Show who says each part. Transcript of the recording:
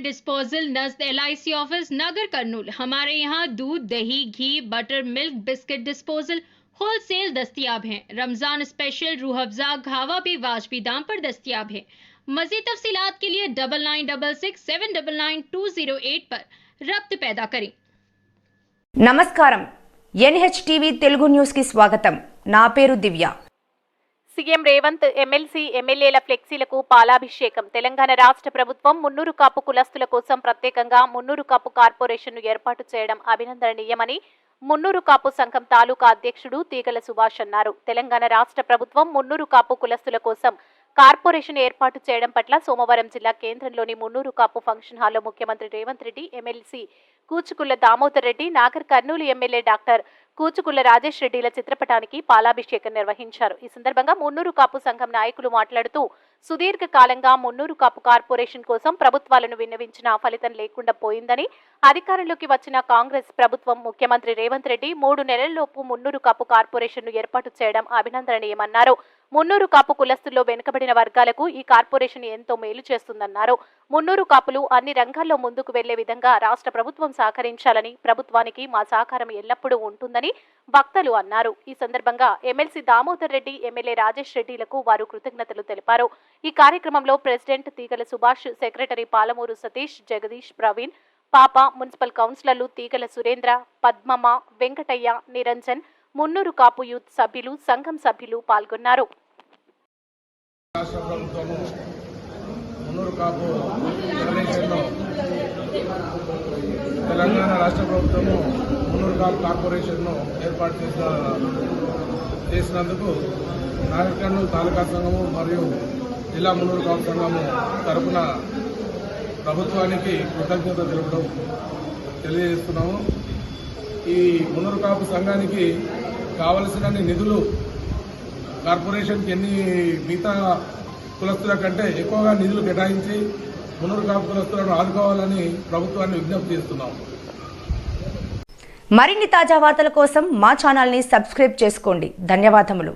Speaker 1: Disposal नज़द LIC office नगर कर्नूल। हमारे यहाँ दूध, दही, घी, butter, milk, biscuit disposal wholesale दस्तियाब हैं। रमजान स्पेशल रूह अफ़ज़ा घावा भी वाजबी दाम पर दस्तियाब है। मज़ीद तफ़सीलात के लिए 9966799208 पर रब्त पैदा करें।
Speaker 2: నమస్కారం NHTV తెలుగు న్యూస్ కి స్వాగతం. నా పేరు దివ్య.
Speaker 3: సీఎం రేవంత్ ఎమ్మెల్సీ ఎమ్మెల్యేల ఫ్లెక్సీలకు పాలాభిషేకం. తెలంగాణ రాష్ట్ర ప్రభుత్వం మున్నూరు కాపు కులస్తుల కోసం ప్రత్యేకంగా మున్నూరు కాపు కార్పొరేషన్ను ఏర్పాటు చేయడం అభినందనీయమని మున్నూరు కాపు సంఘం తాలూకా అధ్యక్షుడు తీగల సుభాష్ అన్నారు. తెలంగాణ రాష్ట్ర ప్రభుత్వం మున్నూరు కాపు కులస్తుల కోసం కార్పొరేషన్ ఏర్పాటు చేయడం పట్ల సోమవారం జిల్లా కేంద్రంలోని మున్నూరు కాపు ఫంక్షన్ హాల్లో ముఖ్యమంత్రి Revanth Reddy, MLC Kuchukulla Damodar Reddy, Nagarkurnool MLA doctor Kuchukulla Rajesh రెడ్డిల చిత్రపటానికి పాలాభిషేకం నిర్వహించారు. ఈ సందర్భంగా మున్నూరు కాపు సంఘం నాయకులు మాట్లాడుతూ సుదీర్ఘ కాలంగా మున్నూరు కాపు కార్పొరేషన్ కోసం ప్రభుత్వాలను విన్నవించిన ఫలితం లేకుండా పోయిందని, అధికారంలోకి వచ్చిన కాంగ్రెస్ ప్రభుత్వం ముఖ్యమంత్రి రేవంత్ రెడ్డి 3 నెలల్లోపు మున్నూరు కాపు కార్పొరేషన్ను ఏర్పాటు చేయడం అభినందనీయమన్నారు. మున్నూరు కాపు కులస్తుల్లో వెనుకబడిన వర్గాలకు ఈ కార్పొరేషన్ ఎంతో మేలు చేస్తుందన్నారు. మున్నూరు కాపులు అన్ని రంగాల్లో ముందుకు వెళ్లే విధంగా రాష్ట్ర ప్రభుత్వం సహకరించాలని, ప్రభుత్వానికి మా సహకారం ఎల్లప్పుడూ ఉంటుందని వక్తలు అన్నారు. ఈ సందర్భంగా ఎమ్మెల్సీ దామోదర్ రెడ్డి, ఎమ్మెల్యే రాజేష్ రెడ్డిలకు వారు కృతజ్ఞతలు తెలిపారు. ఈ కార్యక్రమంలో ప్రెసిడెంట్ తీగల సుభాష్, సెక్రటరీ పాలమూరు సతీష్, జగదీష్, ప్రవీణ్, పాప, మున్సిపల్ కౌన్సిలర్లు తీగల సురేంద్ర, పద్మమ్మ, వెంకటయ్య, నిరంజన్, మున్నూరు కాపు యూత్ సభ్యులు, సంఘం సభ్యులు పాల్గొన్నారు.
Speaker 4: తెలంగాణ రాష్ట్ర ప్రభుత్వము మున్నూరు కాపు కార్పొరేషన్ను ఏర్పాటు చేసినందుకు నాగర్ కర్నూలు తాలూకా సంఘము మరియు జిల్లా మున్నూరు కాపు సంఘము తరఫున ప్రభుత్వానికి కృతజ్ఞత తెలియజేస్తున్నాము. ఈ మున్నూరు కాపు సంఘానికి కావలసిన నిధులు కార్పొరేషన్కి మిగతా కులస్తుల కంటే ఎక్కువగా నిధులు కేటాయించి మున్నూరు కాపు కులస్తులను ఆదుకోవాలని ప్రభుత్వాన్ని విజ్ఞప్తి చేస్తున్నాం.
Speaker 2: మరిన్ని తాజా వార్తల కోసం మా ఛానల్ని సబ్స్క్రైబ్ చేసుకోండి. ధన్యవాదములు.